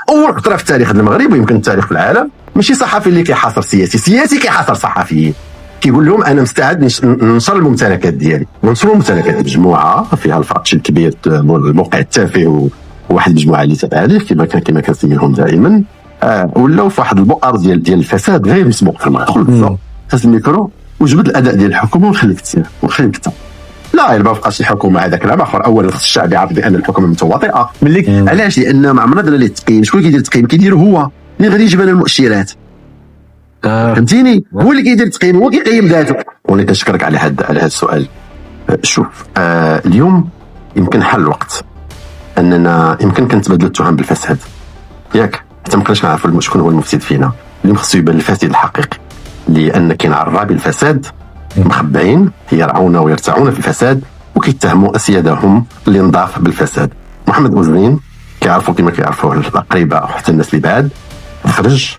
اول خطره في التاريخ ديال المغرب ويمكن التاريخ في العالم، ماشي صحفي اللي كيحاصر سياسي كيحاصر صحفيين، كيقول لهم انا مستعد ننشر الممتلكات ديالي. ونشروا الممتلكات مجموعه فيها الفرق الكبير، الموقع التافه وواحد المجموعه اللي تبعاليه كما كنسميهم دائما، ولاو في واحد البؤر ديال الفساد غير مسبوق في المغرب. خاص الميكرو وجبد الاداء ديال الحكومه ونخليك تسير ونخليك تطلع. لا ما بقاش الحكومه، هذا كلام اخر. اولا خص الشعب يعرف بان الحكومه متواطئه. علاش؟ لان ما عمرنا درنا ليه التقييم. شكون كيدير التقييم؟ كيدير هو اللي غادي يجيب لنا المؤشرات. فهمتيني؟ هو اللي كيدير التقييم، هو كيقيم ذاته. وانا كنشكرك على هذا السؤال. شوف، اليوم يمكن حل الوقت اننا يمكن كنتبادلوا التهم بالفساد، ياك؟ حتى ما كناش نعرفوا شكون هو المفسد فينا. اليوم خصو يبان الفاسد الحقيقي، لان كاين عرابي الفساد مخبعين يرعون ويرتعون في الفساد وكيتهموا اسيادهم اللي نضاف بالفساد. محمد أوزرين كيعرفوا كما كيعرفوه الاقرباء وحتى الناس اللي بعاد، خرج